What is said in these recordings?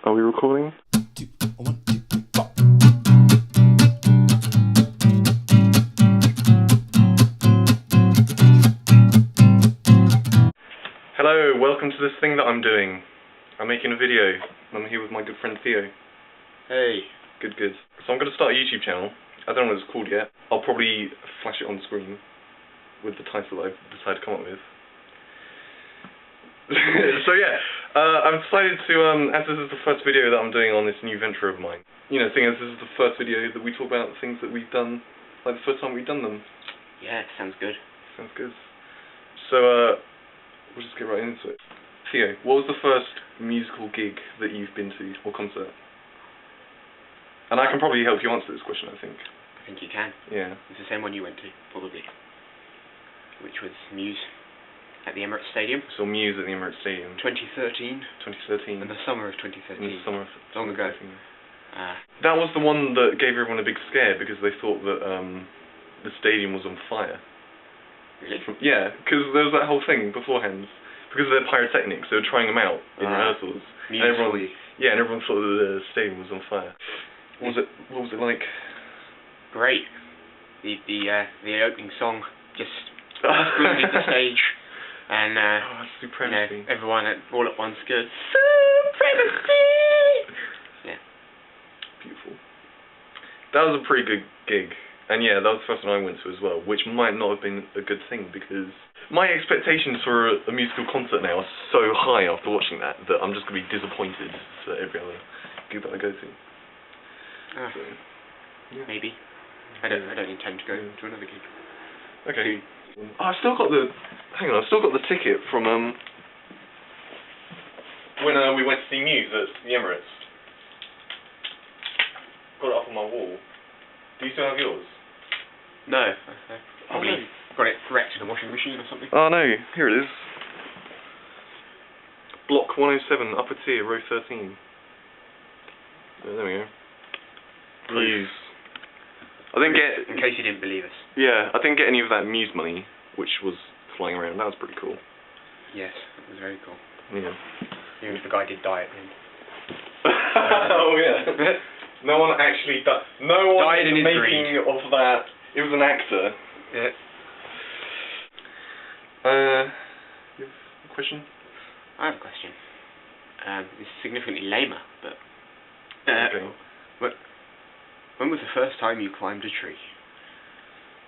Are we recording? Hello, welcome to this thing that I'm doing. I'm making a video. I'm here with my good friend Theo. Hey. Good. So I'm going to start a YouTube channel. I don't know what it's called yet. I'll probably flash it on screen with the title I've decided to come up with. So yeah, I've decided to, as this is the first video that I'm doing on this new venture of mine, you know, seeing as this is the first video that we talk about the things that we've done, like the first time we've done them. Yeah, sounds good. Sounds good. So, we'll just get right into it. Theo, what was the first musical gig that you've been to, or concert? And I can probably help you answer this question, I think. I think you can. Yeah. It's the same one you went to, probably. Which was Muse at the Emirates Stadium. So Muse at the Emirates Stadium. 2013. 2013. In the summer of 2013. In the summer of long ago. That was the one that gave everyone a big scare because they thought that the stadium was on fire. Really? Yeah, because there was that whole thing beforehand. Because of their pyrotechnics, they were trying them out in rehearsals. And everyone thought that the stadium was on fire. What was it like? Great. The opening song just booted the stage, and supremacy. You know, everyone all at once goes supremacy. Yeah. Beautiful. That was a pretty good gig. And yeah, that was the first one I went to as well, which might not have been a good thing because my expectations for a musical concert now are so high after watching that I'm just going to be disappointed for every other gig that I go to. So, yeah. Maybe. I don't intend to go to another gig. Okay. I've still got the ticket from when we went to see Muse at the Emirates. Got it up on my wall. Do you still have yours? No. Probably got it wrecked in a washing machine or something. Oh no, here it is. Block 107, upper tier, row 13. There we go. Muse. I didn't get... In case you didn't believe us. Yeah, I didn't get any of that Muse money, which was flying around. That was pretty cool. Yes, it was very cool. Yeah. Even if the guy did die at the end. Oh yeah. No one actually died. No one died in the making of that. It was an actor. Yeah. You have a question? I have a question. It's significantly lamer, but... Okay. When was the first time you climbed a tree?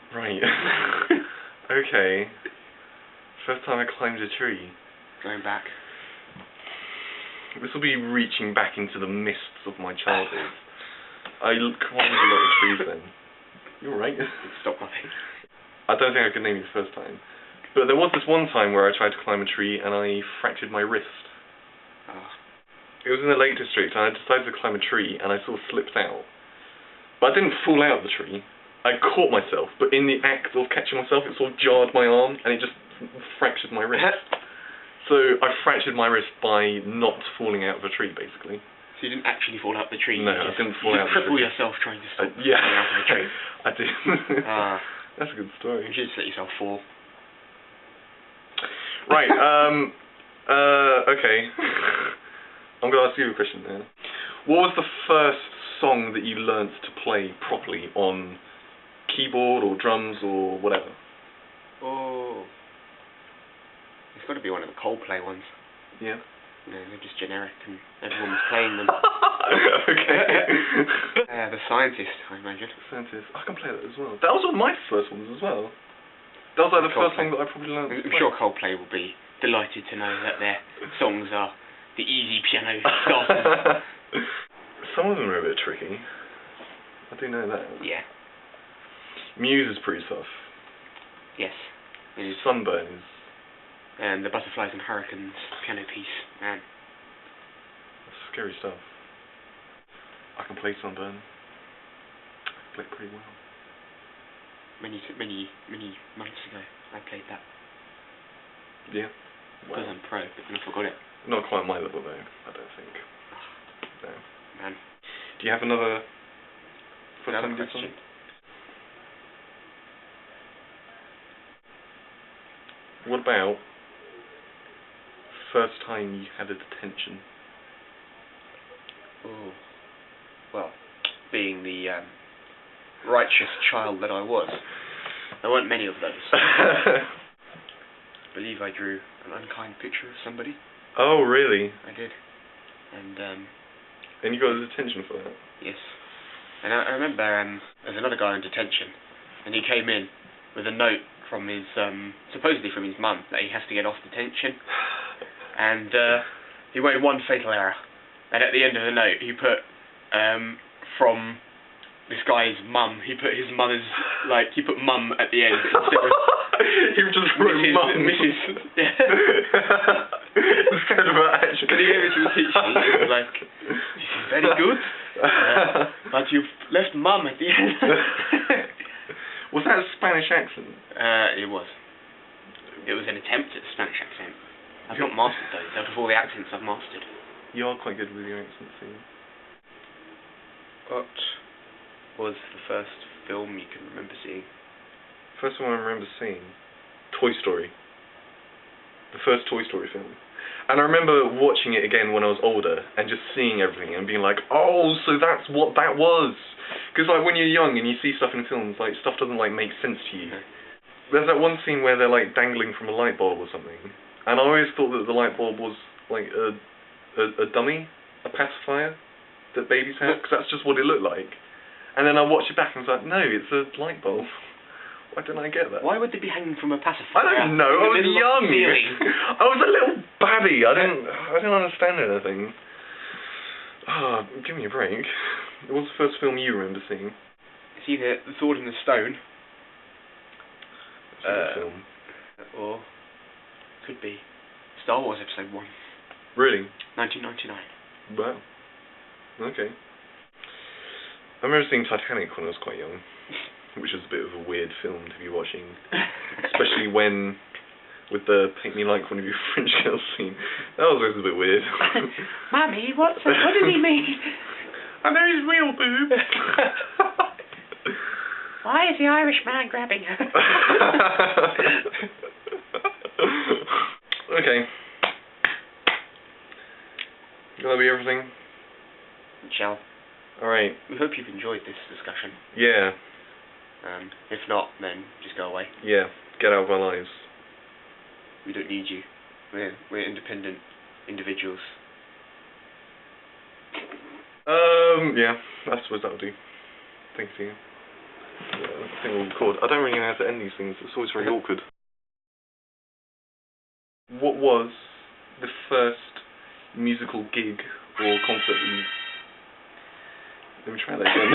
Right. Okay. First time I climbed a tree. Going back. This will be reaching back into the mists of my childhood. I climbed a lot of trees then. You're right. Stop laughing. I don't think I could name you the first time. But there was this one time where I tried to climb a tree and I fractured my wrist. Oh. It was in the Lake District and I decided to climb a tree and I sort of slipped out. But I didn't fall out of the tree. I caught myself, but in the act of catching myself, it sort of jarred my arm and it just fractured my wrist. So I fractured my wrist by not falling out of a tree, basically. So you didn't actually fall out of the tree? No, I didn't fall out of the tree. You cripple yourself trying to fall yeah. out of a tree? I did. That's a good story. You should just let yourself fall. Right, okay. I'm going to ask you a question then. What was the first song that you learnt to play properly on keyboard or drums or whatever? Oh. It's got to be one of the Coldplay ones. Yeah. You know, they're just generic and everyone was playing them. Okay. The Scientist, I imagine. Scientist. I can play that as well. That was one of my first ones as well. That was like the first song that I probably learned to play. I'm sure Coldplay will be delighted to know that their songs are the easy piano starters. Some of them are a bit tricky. I do know that. Yeah. Muse is pretty tough. Yes. Sunburn is... And the Butterflies and Hurricanes piano piece, man. That's scary stuff. I can play Sunburn. I play it pretty well. Many months ago, I played that. Yeah. Well, because I'm pro, but then I forgot it. Not quite my level though, I don't think. No. Man. Do you have another question? What about first time you had a detention? Oh. Well, being the righteous child that I was, there weren't many of those. I believe I drew an unkind picture of somebody. Oh, really? I did. And you got his attention for that? Yes. And I remember there's another guy in detention, and he came in with a note from his, supposedly from his mum, that he has to get off detention. And he made one fatal error. And at the end of the note, he put, from this guy's mum, he put his mother's, like, he put mum at the end instead of... He just wrote mum. Mrs. Yeah. Instead of actually... When he gave it to the teacher, he was like, this is very good, but you've left mum at the end. Was that a Spanish accent? It was. It was an attempt at a Spanish accent. I've not mastered those, out of all the accents I've mastered. You are quite good with your accents, Theo. What was the first film you can remember seeing? First one I remember seeing? Toy Story. The first Toy Story film. And I remember watching it again when I was older, and just seeing everything, and being like, oh, so that's what that was! Because, like, when you're young and you see stuff in films, like, stuff doesn't, like, make sense to you. There's that one scene where they're, like, dangling from a light bulb or something, and I always thought that the light bulb was, like, a dummy, a pacifier that babies have, because that's just what it looked like. And then I watched it back and was like, no, it's a light bulb. Why didn't I get that? Why would they be hanging from a pacifier? I don't know, I was young. I was a little baby, I didn't understand anything. Ah, oh, give me a break. What was the first film you remember seeing? It's either The Sword and the Stone. Film. Or could be Star Wars Episode 1. Really? 1999. Wow. Okay. I remember seeing Titanic when I was quite young, which was a bit of a weird film to be watching, especially when, with the paint me like one of your French girls scene. That was always a bit weird. Mummy, what does he mean? I know he's real, boob. Why is the Irish man grabbing her? Okay. That'll be everything. Shall. Alright. We hope you've enjoyed this discussion. Yeah. If not, then just go away. Yeah. Get out of our lives. We don't need you. We're independent individuals. Yeah. I suppose that'll do. Thank you. I think we'll record. I don't really know how to end these things. It's always very awkward. What was the first musical gig or concert you... Let me try that again.